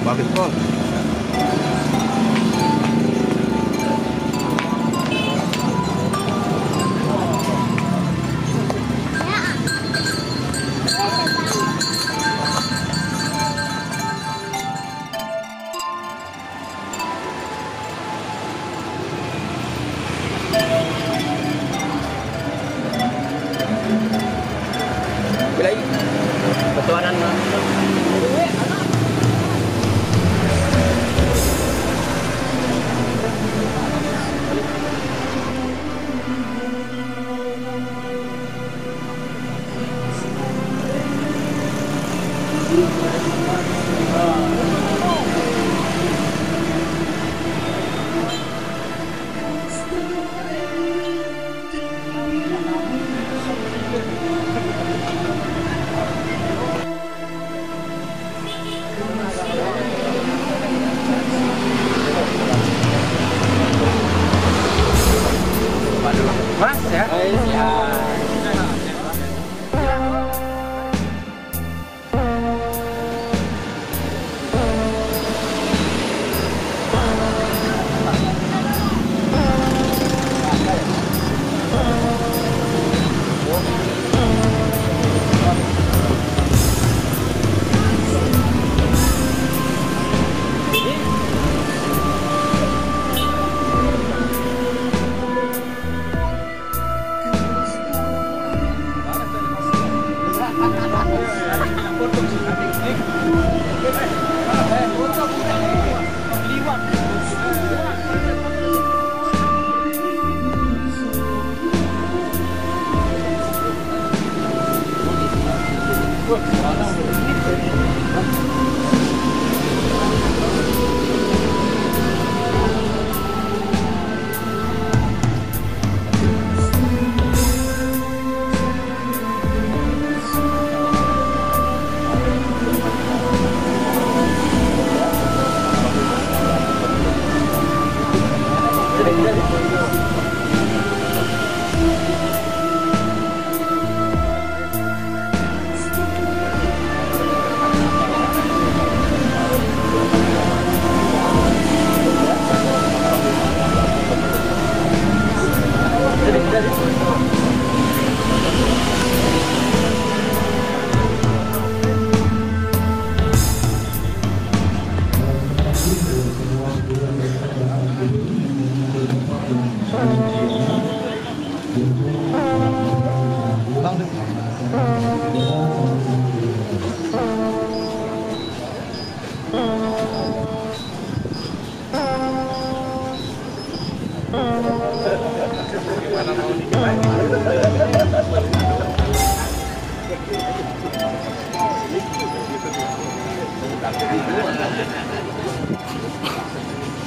Basketball. Bilay. Ketuanan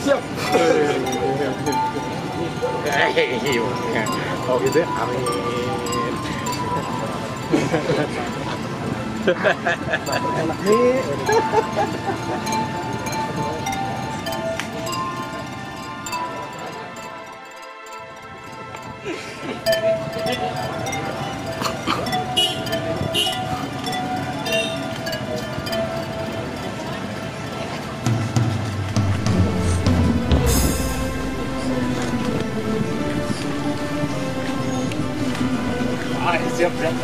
Siap. Oh gitu ya, amin. Enak nih. Siap, siap.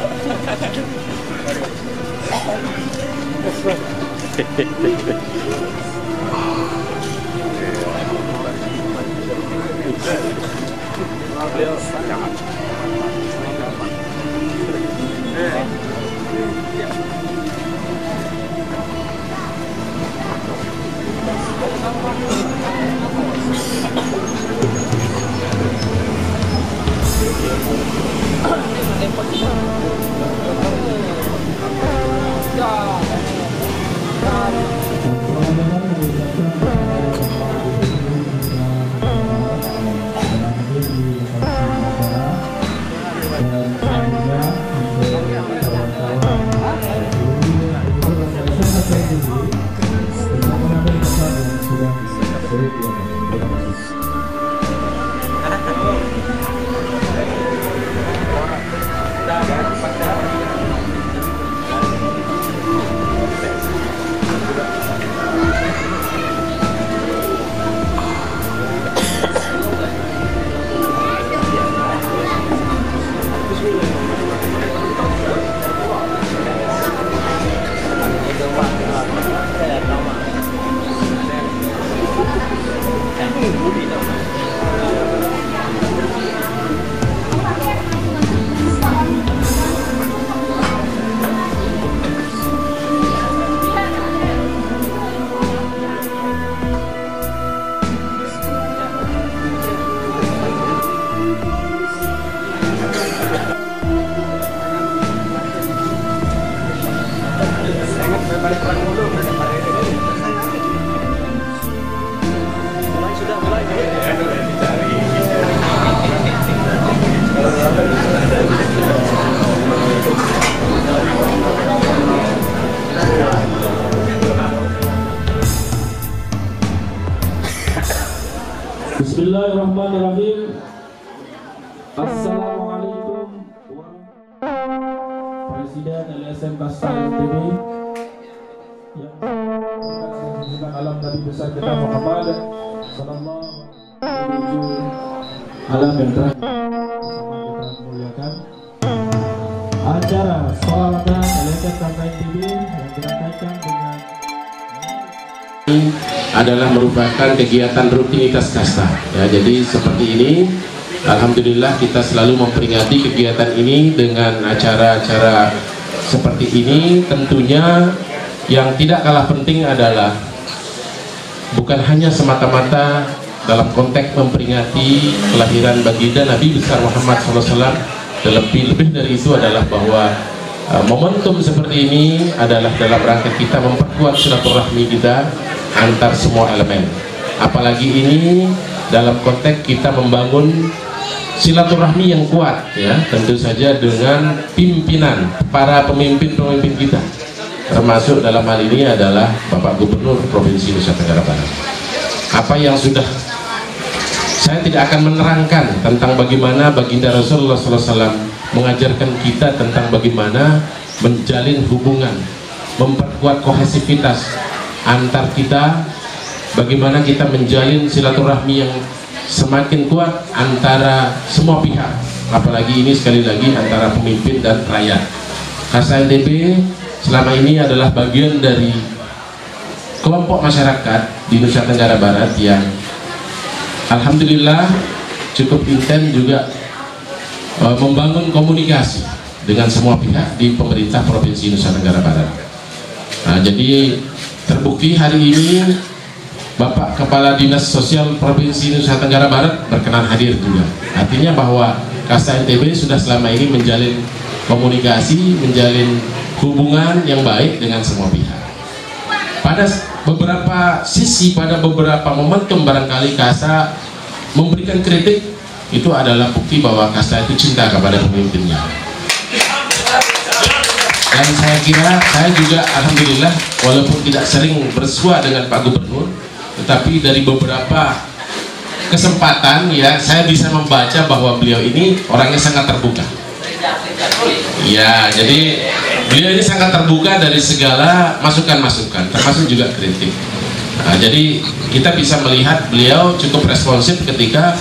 Bismillahirrahmanirrahim. Assalamualaikum Presiden LSM Kasta NTB yang dengan alam Nabi besar kita Muhammad sallallahu alaihi alam yang terakhir bersama kita muliakan acara Sholawatan LSM Kasta NTB yang dirangkaikan dengan adalah merupakan kegiatan rutinitas kasta ya. Jadi seperti ini, alhamdulillah kita selalu memperingati kegiatan ini dengan acara-acara seperti ini. Tentunya yang tidak kalah penting adalah bukan hanya semata-mata dalam konteks memperingati kelahiran baginda Nabi besar Muhammad SAW, lebih dari itu adalah bahwa momentum seperti ini adalah dalam rangka kita memperkuat silaturahmi kita antar semua elemen. Apalagi ini dalam konteks kita membangun silaturahmi yang kuat ya, tentu saja dengan pimpinan para pemimpin-pemimpin kita, termasuk dalam hal ini adalah Bapak Gubernur Provinsi Nusa Tenggara Barat. Apa yang sudah saya tidak akan menerangkan tentang bagaimana baginda Rasulullah SAW mengajarkan kita tentang bagaimana menjalin hubungan, memperkuat kohesivitas antar kita, bagaimana kita menjalin silaturahmi yang semakin kuat antara semua pihak, apalagi ini sekali lagi antara pemimpin dan rakyat. Kasta NTB selama ini adalah bagian dari kelompok masyarakat di Nusa Tenggara Barat yang alhamdulillah cukup intens juga membangun komunikasi dengan semua pihak di pemerintah Provinsi Nusa Tenggara Barat. Nah, jadi terbukti hari ini Bapak Kepala Dinas Sosial Provinsi Nusa Tenggara Barat berkenan hadir juga. Artinya bahwa Kasta NTB sudah selama ini menjalin komunikasi, menjalin hubungan yang baik dengan semua pihak. Pada beberapa sisi, pada beberapa momentum barangkali Kasta memberikan kritik, itu adalah bukti bahwa Kasta itu cinta kepada pemimpinnya. Dan saya kira, saya juga alhamdulillah walaupun tidak sering bersua dengan Pak Gubernur, tetapi dari beberapa kesempatan ya saya bisa membaca bahwa beliau ini orangnya sangat terbuka. Ya, jadi beliau ini sangat terbuka dari segala masukan-masukan, termasuk juga kritik. Nah, jadi kita bisa melihat beliau cukup responsif ketika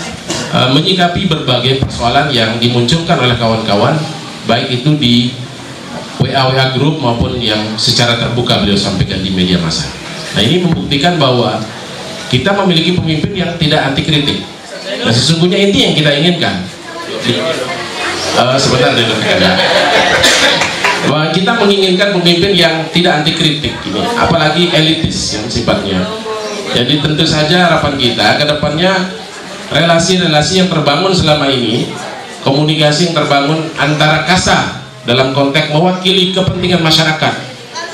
menyikapi berbagai persoalan yang dimunculkan oleh kawan-kawan, baik itu di WA group maupun yang secara terbuka beliau sampaikan di media massa. Nah, ini membuktikan bahwa kita memiliki pemimpin yang tidak anti kritik. Nah, sesungguhnya ini yang kita inginkan. Sebentar dulu. Bahwa kita menginginkan pemimpin yang tidak anti kritik ini, apalagi elitis yang sifatnya. Jadi tentu saja harapan kita ke depannya relasi-relasi yang terbangun selama ini, komunikasi yang terbangun antara Kasta dalam konteks mewakili kepentingan masyarakat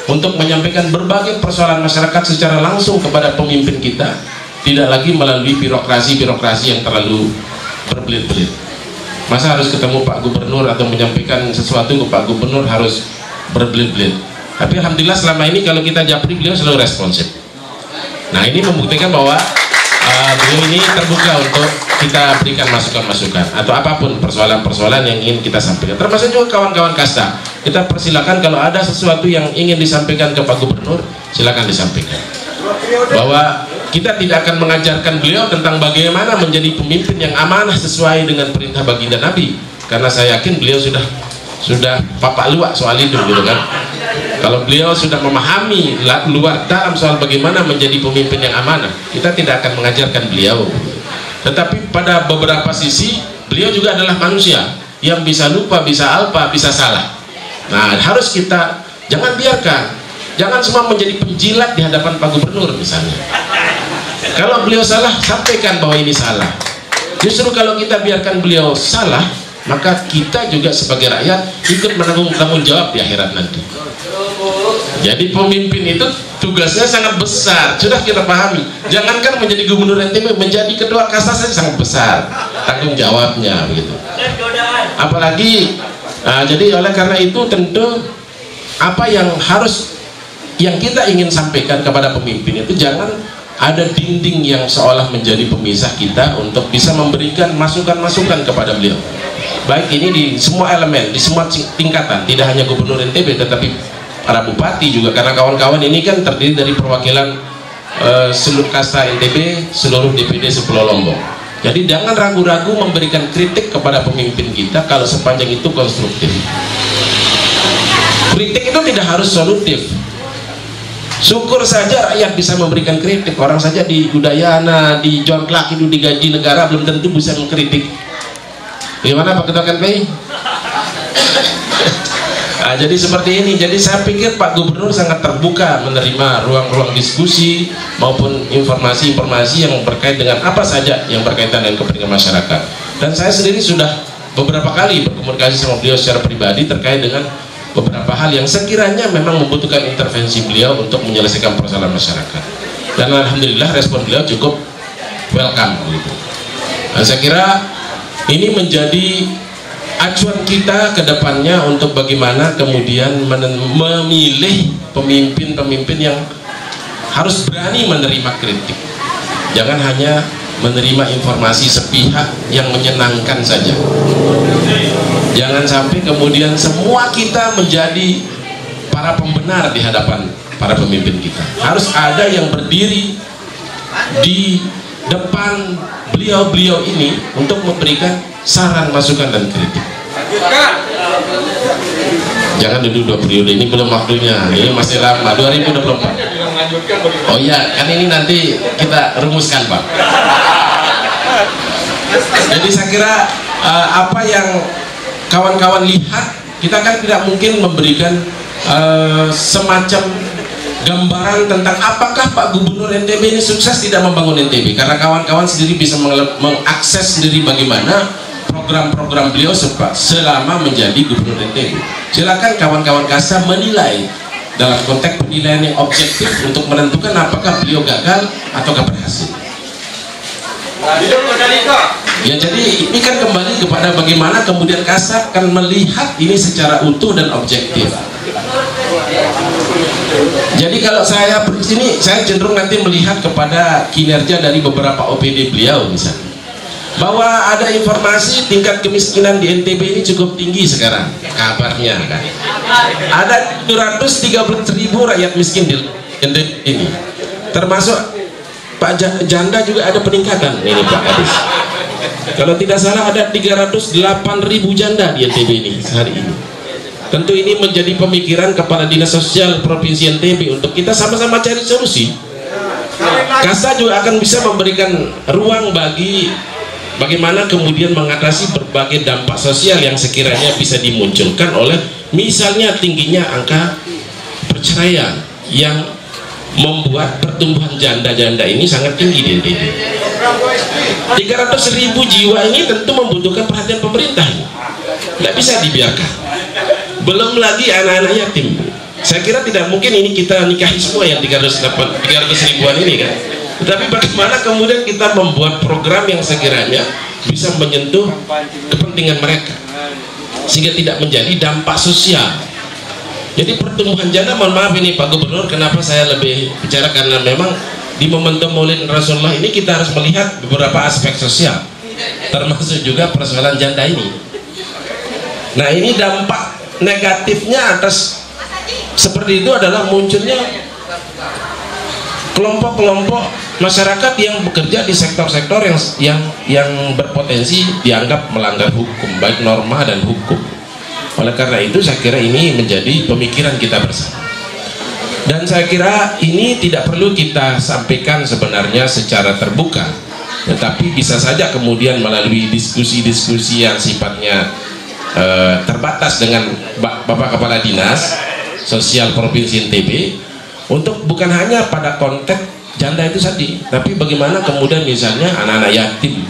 untuk menyampaikan berbagai persoalan masyarakat secara langsung kepada pemimpin kita, tidak lagi melalui birokrasi-birokrasi yang terlalu berbelit-belit. Masa harus ketemu Pak Gubernur atau menyampaikan sesuatu ke Pak Gubernur harus berbelit-belit. Tapi alhamdulillah selama ini kalau kita japri beliau selalu responsif. Nah, ini membuktikan bahwa beliau ini terbuka untuk kita berikan masukan-masukan atau apapun persoalan-persoalan yang ingin kita sampaikan, termasuk juga kawan-kawan Kasta. Kita persilakan kalau ada sesuatu yang ingin disampaikan ke Pak Gubernur, silakan disampaikan. Bahwa kita tidak akan mengajarkan beliau tentang bagaimana menjadi pemimpin yang amanah sesuai dengan perintah baginda Nabi, karena saya yakin beliau sudah papak luak soal itu gitu kan. Kalau beliau sudah memahami luar dalam soal bagaimana menjadi pemimpin yang amanah, kita tidak akan mengajarkan beliau. Tetapi pada beberapa sisi beliau juga adalah manusia yang bisa lupa, bisa alpa, bisa salah. Nah, harus kita jangan biarkan, jangan semua menjadi penjilat di hadapan Pak Gubernur misalnya. Kalau beliau salah, sampaikan bahwa ini salah. Justru kalau kita biarkan beliau salah, maka kita juga sebagai rakyat ikut menanggung tanggung jawab di akhirat nanti. Jadi pemimpin itu tugasnya sangat besar, sudah kita pahami. Jangankan menjadi gubernur NTB, menjadi ketua Kasta saja sangat besar tanggung jawabnya begitu. Apalagi jadi oleh karena itu tentu apa yang kita ingin sampaikan kepada pemimpin itu jangan ada dinding yang seolah menjadi pemisah kita untuk bisa memberikan masukan-masukan kepada beliau. Baik ini di semua elemen, di semua tingkatan, tidak hanya gubernur NTB tetapi para bupati juga, karena kawan-kawan ini kan terdiri dari perwakilan seluruh Kasta NTB, seluruh DPD Sepulau Lombok. Jadi jangan ragu-ragu memberikan kritik kepada pemimpin kita kalau sepanjang itu konstruktif. Kritik itu tidak harus solutif. Syukur saja rakyat bisa memberikan kritik. Orang saja di Udayana, di John Clark itu digaji negara belum tentu bisa mengkritik. Bagaimana Pak Ketua KNPI? Nah, jadi seperti ini. Jadi saya pikir Pak Gubernur sangat terbuka menerima ruang-ruang diskusi maupun informasi-informasi yang berkait dengan apa saja yang berkaitan dengan kepentingan masyarakat. Dan saya sendiri sudah beberapa kali berkomunikasi sama beliau secara pribadi terkait dengan beberapa hal yang sekiranya memang membutuhkan intervensi beliau untuk menyelesaikan persoalan masyarakat. Dan alhamdulillah respon beliau cukup welcome gitu. Dan saya kira ini menjadi acuan kita ke depannya untuk bagaimana kemudian memilih pemimpin-pemimpin yang harus berani menerima kritik. Jangan hanya menerima informasi sepihak yang menyenangkan saja. Jangan sampai kemudian semua kita menjadi para pembenar di hadapan para pemimpin kita. Harus ada yang berdiri di depan beliau-beliau ini untuk memberikan saran, masukan, dan kritik. Jangan dulu 2 periode, ini belum waktunya, ini masih lama, 2024. Oh iya, kan ini nanti kita rumuskan Pak. Jadi saya kira apa yang kawan-kawan lihat, kita kan tidak mungkin memberikan semacam gambaran tentang apakah Pak Gubernur NTB ini sukses tidak membangun NTB, karena kawan-kawan sendiri bisa mengakses sendiri bagaimana program-program beliau selama menjadi gubernur NTB. Silakan kawan-kawan Kasta menilai dalam konteks penilaian yang objektif untuk menentukan apakah beliau gagal atau berhasil. Ya, jadi ini kan kembali kepada bagaimana kemudian Kasta akan melihat ini secara utuh dan objektif. Jadi kalau saya di sini, saya cenderung nanti melihat kepada kinerja dari beberapa OPD beliau, misalnya bahwa ada informasi tingkat kemiskinan di NTB ini cukup tinggi sekarang kabarnya kan. Ada 713.000 rakyat miskin di NTB ini, termasuk Pak Janda juga ada peningkatan ini Pak Kadis. Kalau tidak salah ada 308.000 janda di NTB ini hari ini. Tentu ini menjadi pemikiran Kepala Dinas Sosial Provinsi NTB untuk kita sama-sama cari solusi. Kasta juga akan bisa memberikan ruang bagi bagaimana kemudian mengatasi berbagai dampak sosial yang sekiranya bisa dimunculkan oleh misalnya tingginya angka perceraian yang membuat pertumbuhan janda-janda ini sangat tinggi di NTB. 300.000 jiwa ini tentu membutuhkan perhatian pemerintah, tidak bisa dibiarkan. Belum lagi anak-anak yatim. Saya kira tidak mungkin ini kita nikahi semua yang 300.000-an ini kan. Tetapi bagaimana kemudian kita membuat program yang sekiranya bisa menyentuh kepentingan mereka sehingga tidak menjadi dampak sosial. Jadi pertumbuhan janda, mohon maaf ini Pak Gubernur, kenapa saya lebih bicara, karena memang di momentum Maulid Rasulullah ini kita harus melihat beberapa aspek sosial, termasuk juga persoalan janda ini. Nah, ini dampak negatifnya atas seperti itu adalah munculnya kelompok-kelompok masyarakat yang bekerja di sektor-sektor yang berpotensi dianggap melanggar hukum, baik norma dan hukum. Oleh karena itu saya kira ini menjadi pemikiran kita bersama, dan saya kira ini tidak perlu kita sampaikan sebenarnya secara terbuka, tetapi bisa saja kemudian melalui diskusi-diskusi yang sifatnya terbatas dengan Bapak Kepala Dinas Sosial Provinsi NTB, untuk bukan hanya pada konteks janda itu tadi, tapi bagaimana kemudian misalnya anak-anak yatim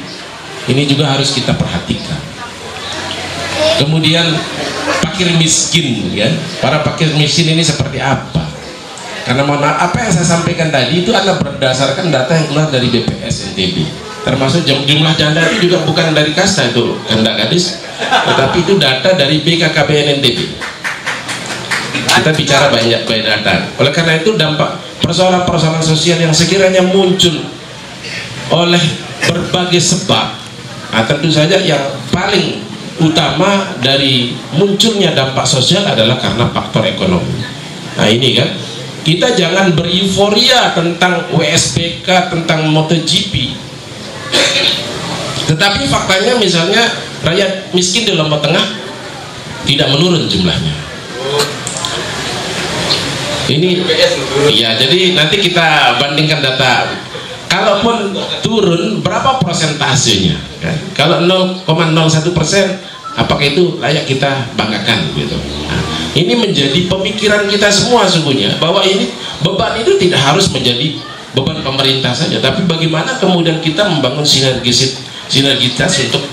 ini juga harus kita perhatikan. Kemudian fakir miskin, ya, para fakir miskin ini seperti apa? Karena mohon maaf, apa yang saya sampaikan tadi itu adalah berdasarkan data yang keluar dari BPS NTB, termasuk jumlah janda itu juga bukan dari Kasta itu, Kanda Gadis, tetapi itu data dari BKKBN NTB. Kita bicara banyak data. Oleh karena itu dampak persoalan-persoalan sosial yang sekiranya muncul oleh berbagai sebab, nah tentu saja yang paling utama dari munculnya dampak sosial adalah karena faktor ekonomi. Nah ini kan, kita jangan bereuforiya tentang WSBK, tentang MotoGP, tetapi faktanya misalnya rakyat miskin di Lombok Tengah tidak menurun jumlahnya. Ini ya, jadi nanti kita bandingkan data. Kalaupun turun, berapa persentasenya kan? Kalau 0,01%, apakah itu layak kita banggakan gitu? Nah, ini menjadi pemikiran kita semua sungguhnya, bahwa ini beban itu tidak harus menjadi beban pemerintah saja, tapi bagaimana kemudian kita membangun sinergitas untuk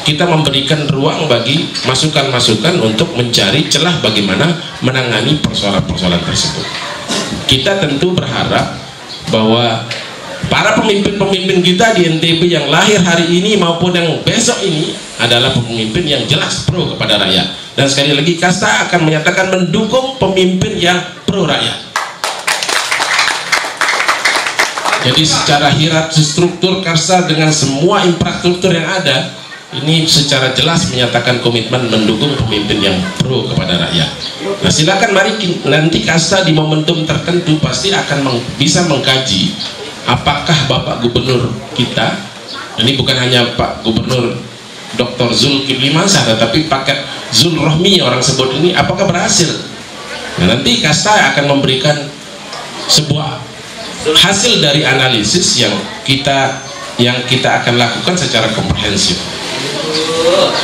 kita memberikan ruang bagi masukan-masukan untuk mencari celah bagaimana menangani persoalan-persoalan tersebut. Kita tentu berharap bahwa para pemimpin-pemimpin kita di NTB yang lahir hari ini maupun yang besok ini adalah pemimpin yang jelas pro kepada rakyat. Dan sekali lagi Kasta akan menyatakan mendukung pemimpin yang pro rakyat. Jadi secara hierarki struktur Kasta dengan semua infrastruktur yang ada, ini secara jelas menyatakan komitmen mendukung pemimpin yang pro kepada rakyat. Nah silakan, mari nanti Kasta di momentum tertentu pasti akan bisa mengkaji apakah Bapak Gubernur kita, ini bukan hanya Pak Gubernur Dr. Zulkifli Mansah, tetapi paket Zul Rohmi orang sebut ini, apakah berhasil. Nah nanti Kasta akan memberikan sebuah hasil dari analisis yang kita akan lakukan secara komprehensif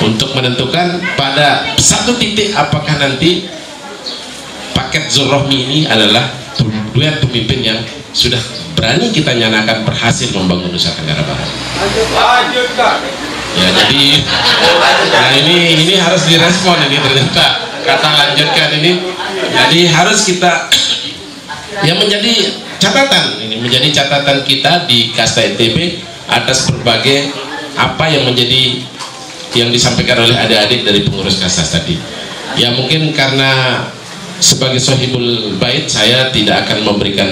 untuk menentukan pada satu titik apakah nanti paket Zul Rohmi ini adalah dua pemimpin yang sudah berani kita nyatakan berhasil membangun Nusa Tenggara Barat. Ya, jadi nah ini harus direspon ini ternyata kata lanjutkan ini. Jadi harus kita yang menjadi catatan, ini menjadi catatan kita di Kasta NTB atas berbagai apa yang menjadi yang disampaikan oleh adik-adik dari pengurus Kasta tadi. Ya mungkin karena sebagai sohibul bait saya tidak akan memberikan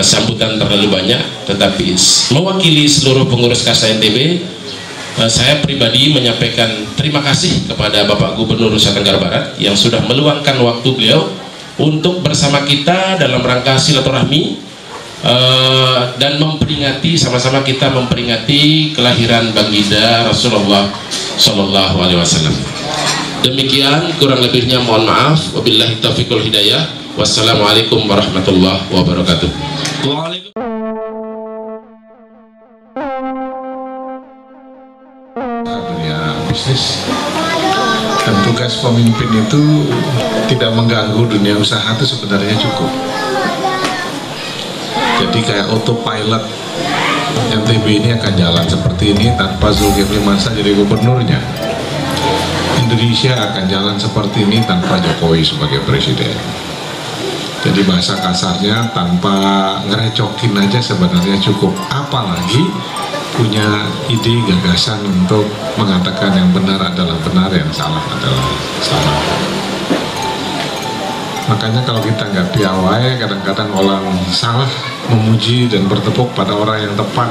sambutan terlalu banyak, tetapi mewakili seluruh pengurus Kasta NTB, saya pribadi menyampaikan terima kasih kepada Bapak Gubernur Nusa Tenggara Barat yang sudah meluangkan waktu beliau untuk bersama kita dalam rangka silaturahmi dan memperingati, sama-sama kita memperingati kelahiran baginda Rasulullah Shallallahu Alaihi Wasallam. Demikian, kurang lebihnya mohon maaf. Wabillahi taufiq wal hidayah. Wassalamualaikum warahmatullahi wabarakatuh. Dunia bisnis dan tugas pemimpin itu tidak mengganggu dunia usaha itu sebenarnya cukup. Jadi kayak autopilot NTB ini akan jalan seperti ini tanpa Zulkifli Mansyah jadi gubernurnya. Indonesia akan jalan seperti ini tanpa Jokowi sebagai presiden. Jadi bahasa kasarnya tanpa ngerecokin aja sebenarnya cukup. Apalagi punya ide gagasan untuk mengatakan yang benar adalah benar, yang salah adalah salah. Makanya kalau kita nggak piawai, kadang-kadang orang salah memuji dan bertepuk pada orang yang tepat.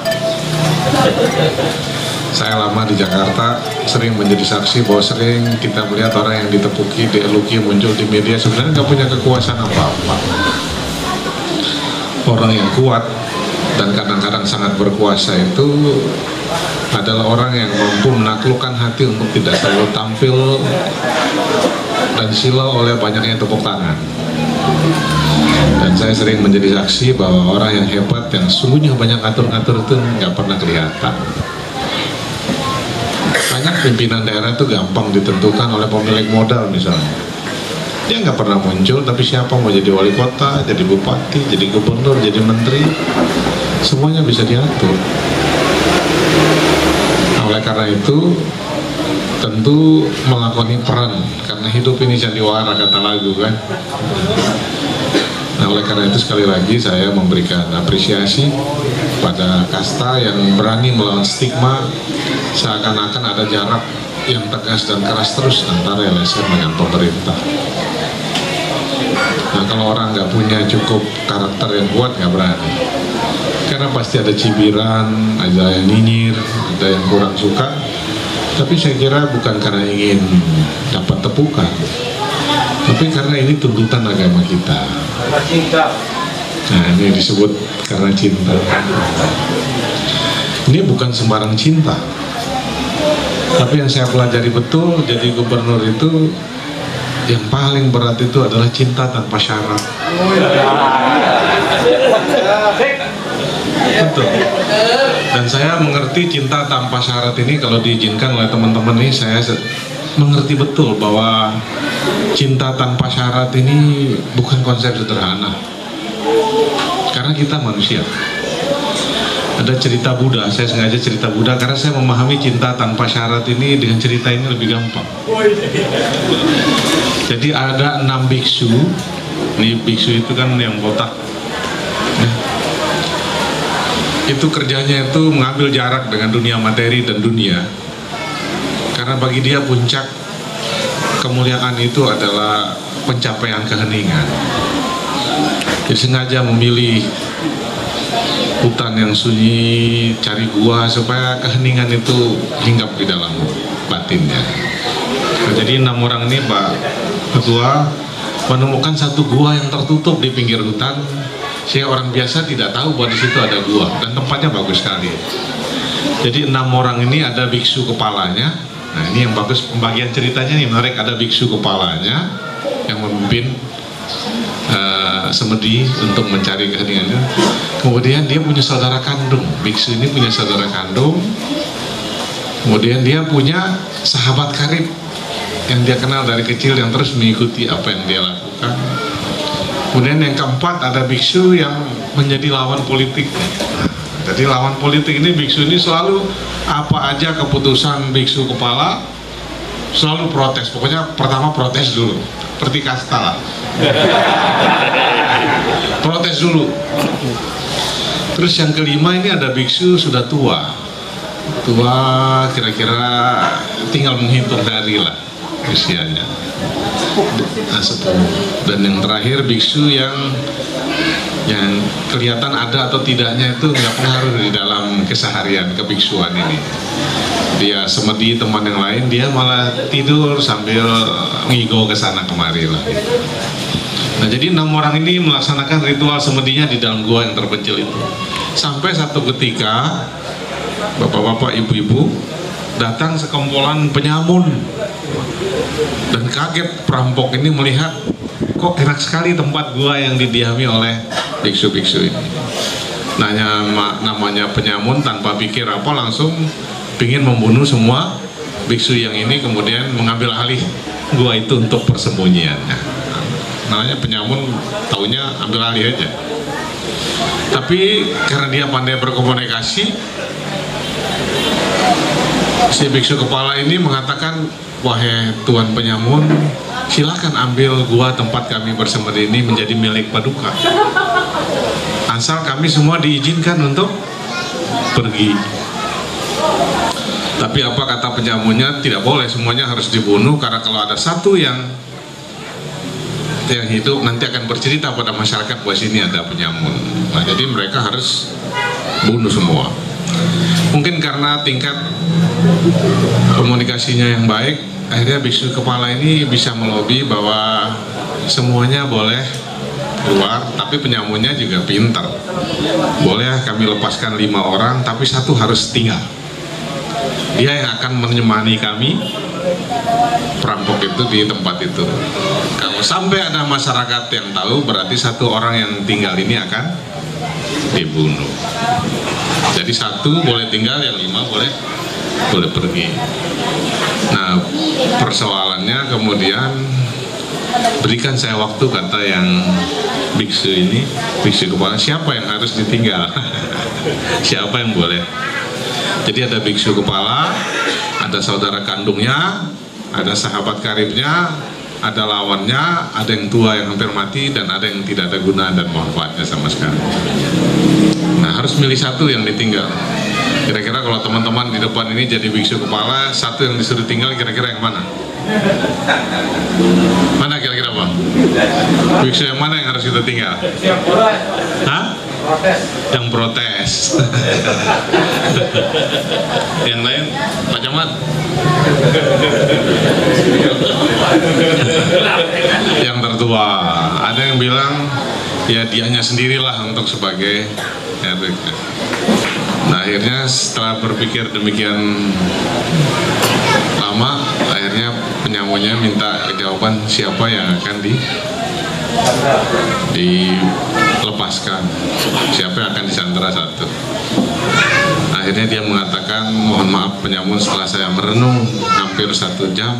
Saya lama di Jakarta, sering menjadi saksi bahwa sering kita melihat orang yang ditepuki, dieluki, muncul di media sebenarnya nggak punya kekuasaan apa-apa. Orang yang kuat dan kadang-kadang sangat berkuasa itu adalah orang yang mampu menaklukkan hati untuk tidak selalu tampil dan silau oleh banyaknya tepuk tangan. Dan saya sering menjadi saksi bahwa orang yang hebat, yang sungguhnya banyak atur-atur itu nggak pernah kelihatan. Banyak pimpinan daerah itu gampang ditentukan oleh pemilik modal misalnya. Dia nggak pernah muncul, tapi siapa mau jadi wali kota, jadi bupati, jadi gubernur, jadi menteri, semuanya bisa diatur. Nah, oleh karena itu, tentu melakoni peran, karena hidup ini sandiwara kata lagu kan. Nah, oleh karena itu sekali lagi saya memberikan apresiasi pada Kasta yang berani melawan stigma seakan-akan ada jarak yang tegas dan keras terus antara LSM dengan pemerintah. Nah, kalau orang nggak punya cukup karakter yang kuat nggak berani, karena pasti ada cibiran, ada yang nyinyir, ada yang kurang suka. Tapi saya kira bukan karena ingin dapat tepukan, tapi karena ini tuntutan agama kita. Nah, ini disebut karena cinta. Ini bukan sembarang cinta. Tapi yang saya pelajari betul jadi gubernur itu, yang paling berat itu adalah cinta tanpa syarat. Betul. Dan saya mengerti cinta tanpa syarat ini kalau diizinkan oleh teman-teman ini, saya mengerti betul bahwa cinta tanpa syarat ini bukan konsep sederhana. Karena kita manusia. Ada cerita Buddha, saya sengaja cerita Buddha karena saya memahami cinta tanpa syarat ini dengan cerita ini lebih gampang. Jadi ada 6 biksu, ini biksu itu kan yang botak. Itu kerjanya itu mengambil jarak dengan dunia materi dan dunia. Karena bagi dia puncak kemuliaan itu adalah pencapaian keheningan. Dia sengaja memilih hutan yang sunyi, cari gua supaya keheningan itu hinggap di dalam batinnya. Nah, jadi 6 orang ini Pak Ketua menemukan satu gua yang tertutup di pinggir hutan, sehingga orang biasa tidak tahu bahwa di situ ada gua dan tempatnya bagus sekali. Jadi 6 orang ini ada biksu kepalanya. Nah, ini yang bagus pembagian ceritanya nih, menarik. Ada biksu kepalanya yang memimpin semedi untuk mencari keheningannya. Kemudian dia punya saudara kandung, biksu ini punya saudara kandung. Kemudian dia punya sahabat karib yang dia kenal dari kecil, yang terus mengikuti apa yang dia lakukan. Kemudian yang keempat ada biksu yang menjadi lawan politiknya. Jadi lawan politik ini, biksu ini selalu apa aja keputusan biksu kepala selalu protes. Pokoknya pertama protes dulu, seperti kasta lah. Protes dulu. Terus yang kelima ini ada biksu sudah tua, kira-kira tinggal menghitung hari lah usianya. Dan yang terakhir biksu yang kelihatan ada atau tidaknya itu nggak pengaruh di dalam keseharian kebiksuan ini. Dia semedi teman yang lain, dia malah tidur sambil ngigo ke sana kemari lah. Nah, jadi 6 orang ini melaksanakan ritual semedinya di dalam gua yang terpencil itu. Sampai satu ketika bapak-bapak, ibu-ibu datang sekumpulan penyamun, dan kaget perampok ini melihat kok enak sekali tempat gua yang didiami oleh biksu-biksu ini. Namanya penyamun, tanpa pikir apa langsung ingin membunuh semua biksu yang ini, kemudian mengambil alih gua itu untuk persembunyiannya. Namanya penyamun, taunya ambil alih aja. Tapi karena dia pandai berkomunikasi, si biksu kepala ini mengatakan, wahai Tuan Penyamun, silakan ambil gua tempat kami bersemedi ini menjadi milik Paduka. Asal kami semua diizinkan untuk pergi. Tapi apa kata penyamunnya? Tidak boleh, semuanya harus dibunuh, karena kalau ada satu yang hidup nanti akan bercerita pada masyarakat bahwa sini ada penyamun. Nah, jadi mereka harus bunuh semua. Mungkin karena tingkat komunikasinya yang baik, akhirnya biksu kepala ini bisa melobi bahwa semuanya boleh keluar, tapi penyamunnya juga pintar. Boleh kami lepaskan 5 orang, tapi 1 harus tinggal. Dia yang akan menemani kami perampok itu di tempat itu. Kalau sampai ada masyarakat yang tahu, berarti 1 orang yang tinggal ini akan dibunuh. Jadi 1 boleh tinggal, yang 5 boleh pergi. Nah, persoalannya kemudian, berikan saya waktu, kata yang biksu ini, biksu kepala, siapa yang harus ditinggal? Siapa yang boleh? Jadi ada biksu kepala, ada saudara kandungnya, ada sahabat karibnya, ada lawannya, ada yang tua yang hampir mati, dan ada yang tidak ada guna dan manfaatnya sama sekali. Nah, harus milih 1 yang ditinggal. Kira-kira kalau teman-teman di depan ini jadi biksu kepala, 1 yang disuruh tinggal, kira-kira yang mana? Mana kira-kira Bang? Biksu yang mana yang harus kita tinggal? Hah? Protes. Yang protes. Yang lain, Pak Camat? Yang tertua. Ada yang bilang, ya dianya sendirilah untuk sebagai RT. Nah, akhirnya setelah berpikir demikian lama, akhirnya penyamunnya minta jawaban siapa yang akan dilepaskan, siapa yang akan disandera 1. Akhirnya dia mengatakan, mohon maaf penyamun, setelah saya merenung hampir 1 jam,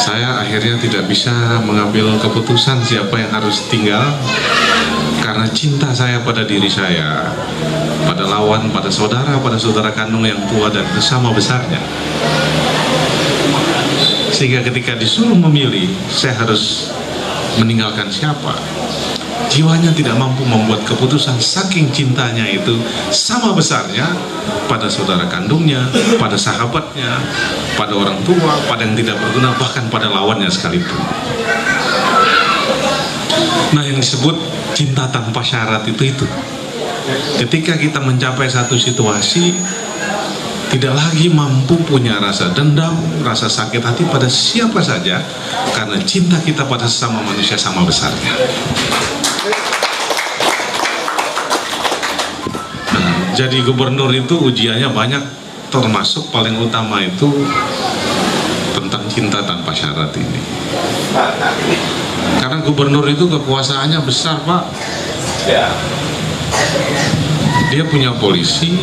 saya akhirnya tidak bisa mengambil keputusan siapa yang harus tinggal, karena cinta saya pada diri saya, pada lawan, pada saudara kandung yang tua dan sama besarnya. Sehingga ketika disuruh memilih, saya harus meninggalkan siapa. Jiwanya tidak mampu membuat keputusan, saking cintanya itu sama besarnya pada saudara kandungnya, pada sahabatnya, pada orang tua, pada yang tidak berguna, bahkan pada lawannya sekalipun. Nah, yang disebut cinta tanpa syarat itu. Ketika kita mencapai satu situasi, tidak lagi mampu punya rasa dendam, rasa sakit hati pada siapa saja, karena cinta kita pada sesama manusia sama besarnya. Nah, jadi gubernur itu ujiannya banyak, termasuk paling utama itu tentang cinta tanpa syarat ini. Karena gubernur itu kekuasaannya besar, Pak. Dia punya polisi,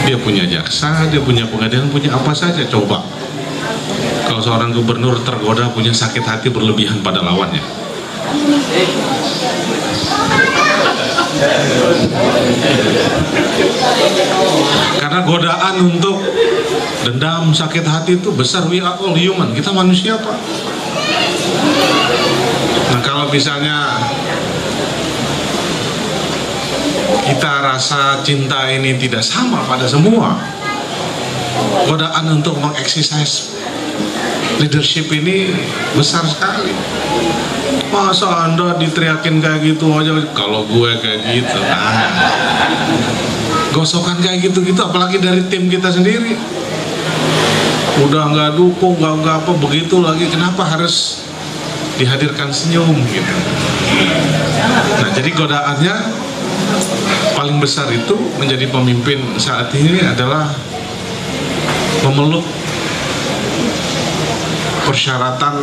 dia punya jaksa, dia punya pengadilan, punya apa saja. Coba kalau seorang gubernur tergoda punya sakit hati berlebihan pada lawannya, Karena godaan untuk dendam, sakit hati itu besar. We are all human, kita manusia Pak. Nah kalau misalnya kita rasa cinta ini tidak sama pada semua, godaan untuk mengeksersis leadership ini besar sekali. Masa Anda diteriakin kayak gitu aja, kalau gue kayak gitu, gosokan kayak gitu-gitu, apalagi dari tim kita sendiri, udah nggak dukung, nggak apa begitu lagi, kenapa harus dihadirkan senyum gitu? Nah jadi godaannya paling besar itu menjadi pemimpin saat ini adalah memeluk persyaratan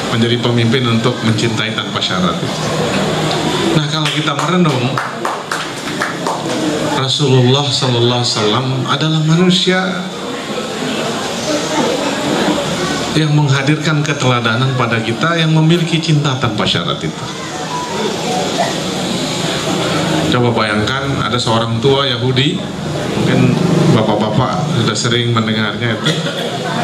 menjadi pemimpin untuk mencintai tanpa syarat. Nah kalau kita merenung, Rasulullah Sallallahu Alaihi Wasallam adalah manusia yang menghadirkan keteladanan pada kita, yang memiliki cinta tanpa syarat itu. Coba bayangkan ada seorang tua Yahudi, mungkin bapak-bapak sudah sering mendengarnya itu.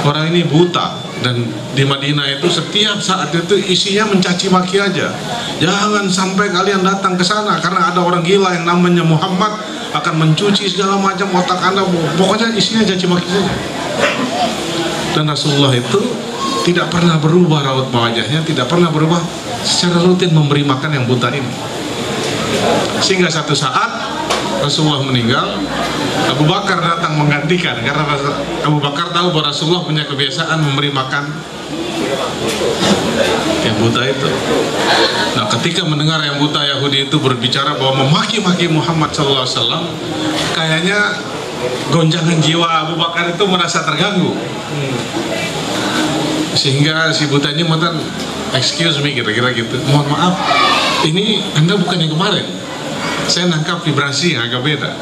Orang ini buta, dan di Madinah itu setiap saat itu isinya mencaci maki aja. Jangan sampai kalian datang ke sana karena ada orang gila yang namanya Muhammad akan mencuci segala macam otak Anda. Pokoknya isinya caci maki saja. Dan Rasulullah itu tidak pernah berubah raut wajahnya, tidak pernah berubah, secara rutin memberi makan yang buta ini. Sehingga satu saat Rasulullah meninggal, Abu Bakar datang menggantikan, karena Abu Bakar tahu bahwa Rasulullah punya kebiasaan memberi makan yang buta itu. Nah ketika mendengar yang buta Yahudi itu berbicara bahwa memaki-maki Muhammad SAW, kayaknya gonjangan jiwa Abu Bakar itu merasa terganggu, sehingga si buta ini mengatakan, excuse me, kira-kira gitu, mohon maaf, ini Anda bukan yang kemarin, saya nangkap vibrasi yang agak beda.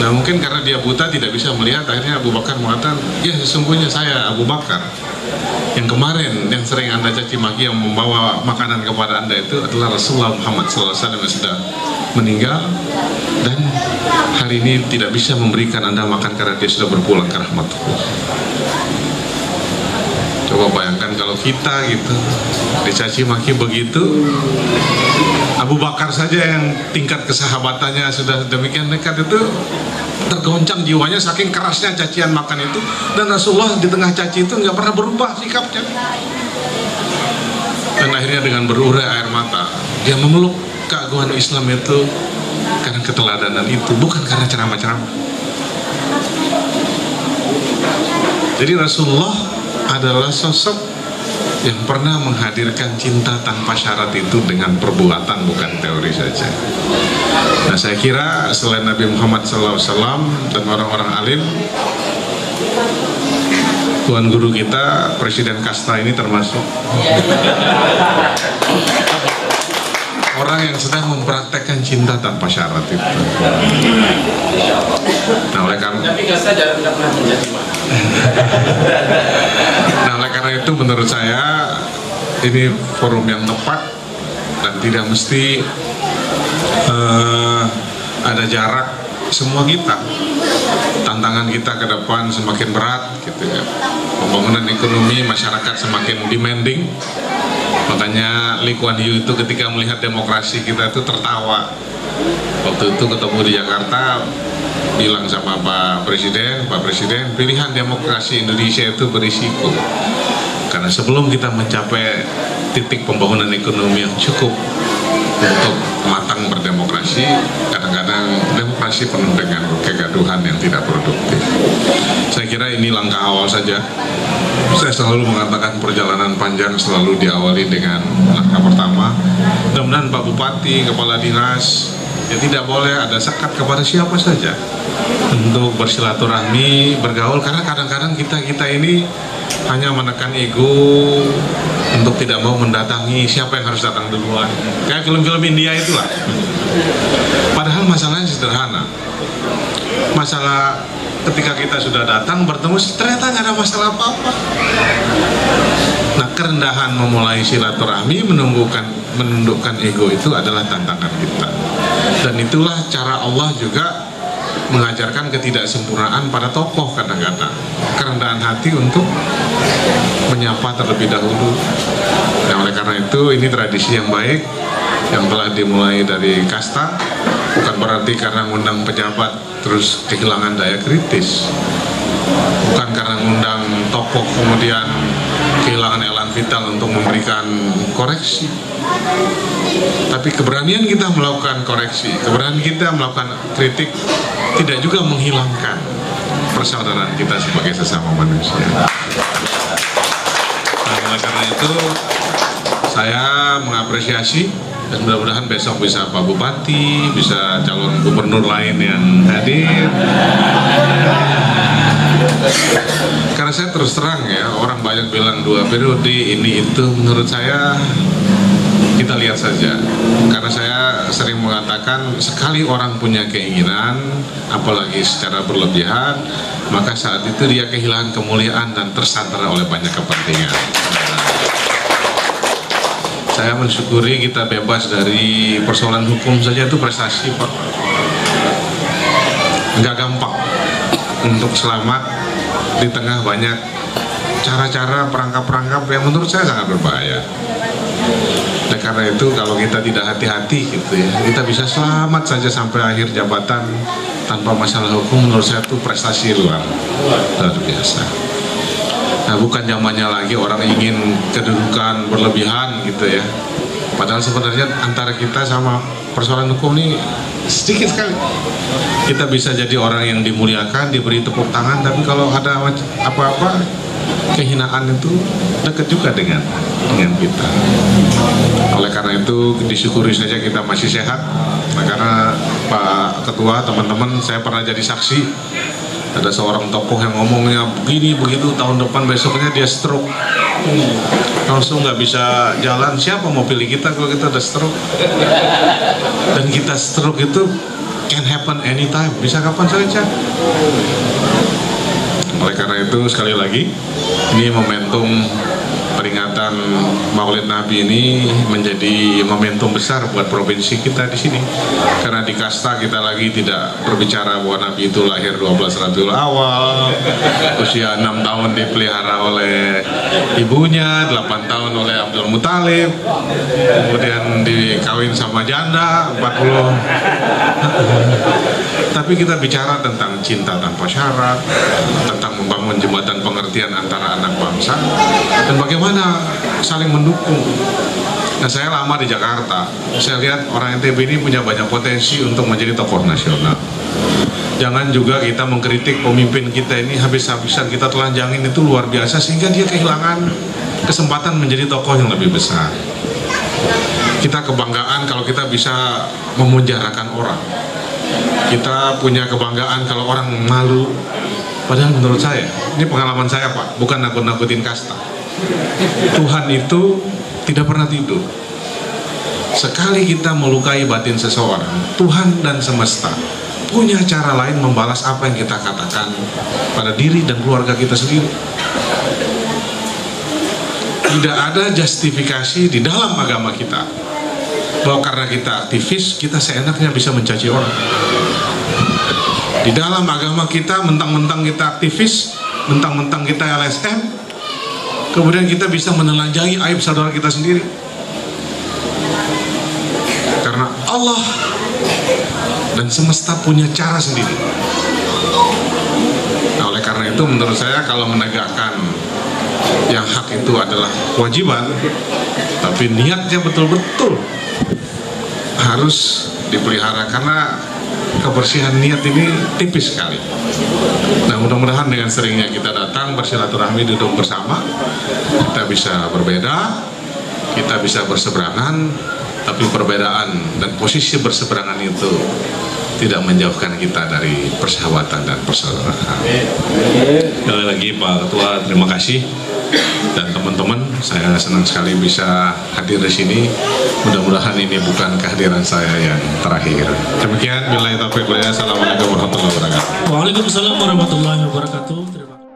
Nah mungkin karena dia buta tidak bisa melihat, akhirnya Abu Bakar mengatakan, ya sesungguhnya saya Abu Bakar yang kemarin yang sering Anda caci maki, yang membawa makanan kepada Anda itu adalah Rasulullah Muhammad SAW yang sudah meninggal, dan hari ini tidak bisa memberikan Anda makan karena dia sudah berpulang ke rahmatullah. Coba bayangkan kalau kita gitu dicaci maki begitu, Abu Bakar saja yang tingkat kesahabatannya sudah demikian dekat itu tergoncang jiwanya saking kerasnya cacian makan itu, dan Rasulullah di tengah caci itu nggak pernah berubah sikapnya. Dan akhirnya dengan berurai air mata dia memeluk keagungan Islam itu karena keteladanan itu, bukan karena ceramah-ceramah. Jadi Rasulullah adalah sosok yang pernah menghadirkan cinta tanpa syarat itu dengan perbuatan, bukan teori saja. Nah saya kira selain Nabi Muhammad SAW dan orang-orang alim, Tuan Guru kita, Presiden Kasta ini termasuk orang yang sedang mempraktekkan cinta tanpa syarat itu. Nah oleh karena nah oleh karena itu menurut saya ini forum yang tepat, dan tidak mesti ada jarak. Semua kita, tantangan kita ke depan semakin berat gitu ya. Pembangunan ekonomi masyarakat semakin demanding. Makanya Lee Kuan Yew itu ketika melihat demokrasi kita itu tertawa. Waktu itu ketemu di Jakarta, bilang sama Pak Presiden, pilihan demokrasi Indonesia itu berisiko. Karena sebelum kita mencapai titik pembangunan ekonomi yang cukup untuk matang berdemokrasi, kadang-kadang demokrasi penuh dengan kegaduhan yang tidak produktif. Saya kira ini langkah awal saja. Saya selalu mengatakan perjalanan panjang selalu diawali dengan langkah pertama. Mudah-mudahan Pak Bupati, Kepala Dinas, ya tidak boleh ada sekat kepada siapa saja untuk bersilaturahmi, bergaul, karena kadang-kadang kita ini hanya menekan ego untuk tidak mau mendatangi siapa yang harus datang duluan, kayak film-film India itulah. Padahal masalahnya sederhana. Masalah ketika kita sudah datang bertemu, ternyata nggak ada masalah apa-apa. Nah kerendahan memulai silaturahmi, menundukkan ego itu adalah tantangan kita. Dan itulah cara Allah juga mengajarkan ketidaksempurnaan pada tokoh kadang-kadang, kerendahan hati untuk menyapa terlebih dahulu. Nah, oleh karena itu ini tradisi yang baik yang telah dimulai dari kasta, bukan berarti karena ngundang pejabat terus kehilangan daya kritis, bukan karena ngundang tokoh kemudian kehilangan elan vital untuk memberikan koreksi, tapi keberanian kita melakukan koreksi, keberanian kita melakukan kritik tidak juga menghilangkan persaudaraan kita sebagai sesama manusia. Nah, oleh karena itu saya mengapresiasi, dan mudah-mudahan besok bisa Pak Bupati, bisa calon gubernur lain yang hadir. Karena saya terus terang ya, orang banyak bilang 2 periode ini itu, menurut saya kita lihat saja. Karena saya sering mengatakan, sekali orang punya keinginan, apalagi secara berlebihan, maka saat itu dia kehilangan kemuliaan dan tersandera oleh banyak kepentingan. Saya mensyukuri kita bebas dari persoalan hukum saja, itu prestasi, Pak. Enggak gampang untuk selamat di tengah banyak cara-cara, perangkap-perangkap yang menurut saya sangat berbahaya. Dan karena itu kalau kita tidak hati-hati gitu ya, kita bisa selamat saja sampai akhir jabatan tanpa masalah hukum. Menurut saya itu prestasi luar biasa. Nah, bukan zamannya lagi orang ingin kedudukan berlebihan gitu ya. Padahal sebenarnya antara kita sama persoalan hukum ini sedikit sekali. Kita bisa jadi orang yang dimuliakan, diberi tepuk tangan, tapi kalau ada apa-apa, kehinaan itu dekat juga dengan kita. Oleh karena itu disyukuri saja kita masih sehat. Nah, karena Pak Ketua, teman-teman, saya pernah jadi saksi. Ada seorang tokoh yang ngomongnya begini begitu, tahun depan besoknya dia stroke, langsung nggak bisa jalan. Siapa mau pilih kita kalau kita udah stroke? Dan kita stroke itu can happen anytime, bisa kapan saja. Oleh karena itu sekali lagi, ini momentum peringatan Maulid Nabi ini menjadi momentum besar buat provinsi kita di sini. Karena di kasta kita lagi tidak berbicara bahwa Nabi itu lahir 12 Rabiul Awal, usia 6 tahun dipelihara oleh ibunya, 8 tahun oleh Abdul Muthalib, kemudian dikawin sama janda 40. Tapi kita bicara tentang cinta tanpa syarat, tentang membangun jembatan pengertian antara anak bangsa, dan bagaimana saling mendukung. Nah, saya lama di Jakarta, saya lihat orang NTB ini punya banyak potensi untuk menjadi tokoh nasional. Jangan juga kita mengkritik pemimpin kita ini habis-habisan, kita telanjangin, itu luar biasa, sehingga dia kehilangan kesempatan menjadi tokoh yang lebih besar. Kita kebanggaan kalau kita bisa memenjarakan orang. Kita punya kebanggaan kalau orang malu. Padahal menurut saya, ini pengalaman saya Pak, bukan nakut-nakutin kasta. Tuhan itu tidak pernah tidur. Sekali kita melukai batin seseorang, Tuhan dan semesta punya cara lain membalas apa yang kita katakan pada diri dan keluarga kita sendiri. Tidak ada justifikasi di dalam agama kita bahwa karena kita aktivis, kita seenaknya bisa mencaci orang. Di dalam agama kita, mentang-mentang kita aktivis, mentang-mentang kita LSM, kemudian kita bisa menelanjangi aib saudara kita sendiri. Karena Allah dan semesta punya cara sendiri. Nah, oleh karena itu menurut saya kalau menegakkan yang hak itu adalah kewajiban, tapi niatnya betul-betul harus dipelihara, karena kebersihan niat ini tipis sekali. Nah, mudah-mudahan dengan seringnya kita datang bersilaturahmi, duduk bersama, kita bisa berbeda, kita bisa berseberangan, tapi perbedaan dan posisi berseberangan itu tidak menjauhkan kita dari persahabatan dan persaudaraan. Sekali lagi Pak Ketua, terima kasih. Dan teman-teman, saya senang sekali bisa hadir di sini. Mudah-mudahan ini bukan kehadiran saya yang terakhir. Demikian, billahi taufiq wal hidayah. Assalamualaikum warahmatullahi wabarakatuh. Waalaikumsalam warahmatullahi wabarakatuh. Terima kasih.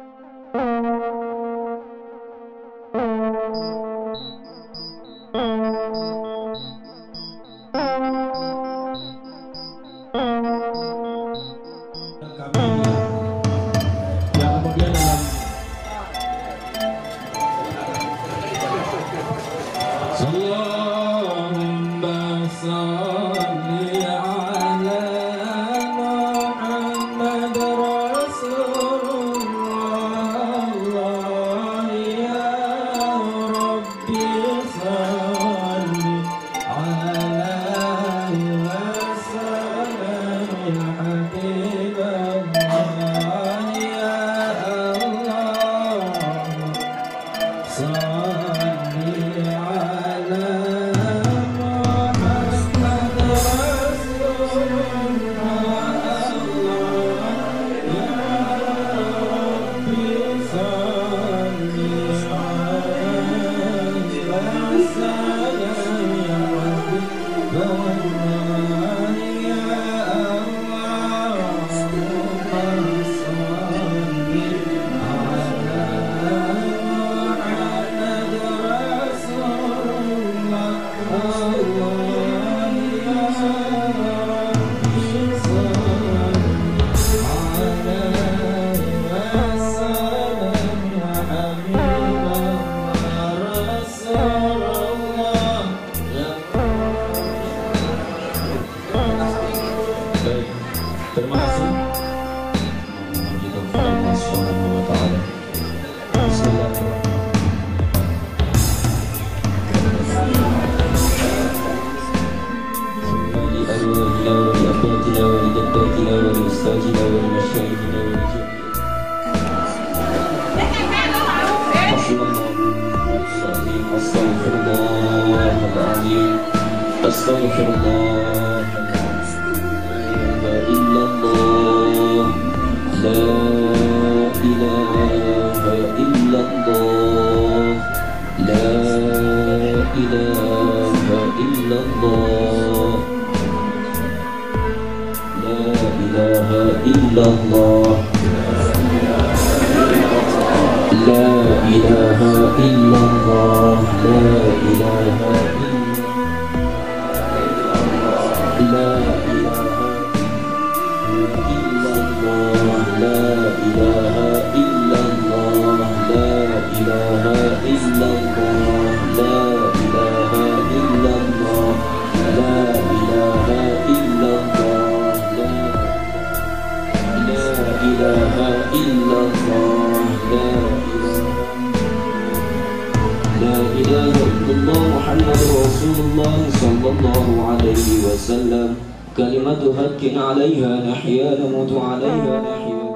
Astaghfirullah. La ilaha illallah. La ilaha illallah. La ilaha illallah. La ilaha illallah. La ilaha Rasulullah sallallahu alaihi wasallam. Kalimatu haqqin 'alaiha nahya namutu 'alaiha nahya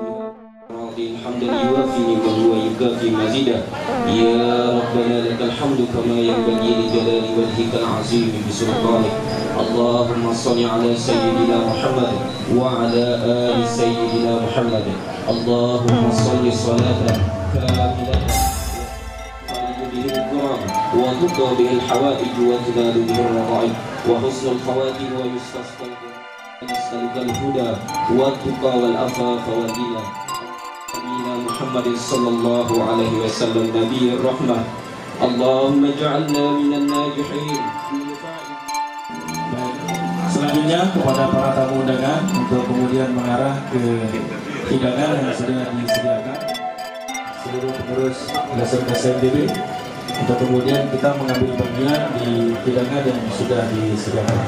radin hamdan yuwafi wa yukafi mazida. Ya rabbana lakal hamdu kama yanbaghi li jalali wajhikal 'azim bi sultanik. Allahumma shalli 'ala sayyidina Muhammad wa 'ala ali sayyidina Muhammad. Allahumma shalli salatan kamilatan وتقضى به الحوائج وتنال به الرغائب وحسن الخواتم ويستسقى نسألك الهدى والتقى والعفاف والغنى. نبينا محمد صلى الله عليه وسلم نبي الرحمة. اللهم اجعلنا من الناجحين. Selanjutnya kepada para tamu undangan untuk kemudian mengarah ke hidangan yang sudah disediakan seluruh pengurus SMDB, untuk kemudian kita mengambil bagian di hidangan yang sudah disediakan.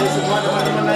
Semua teman-teman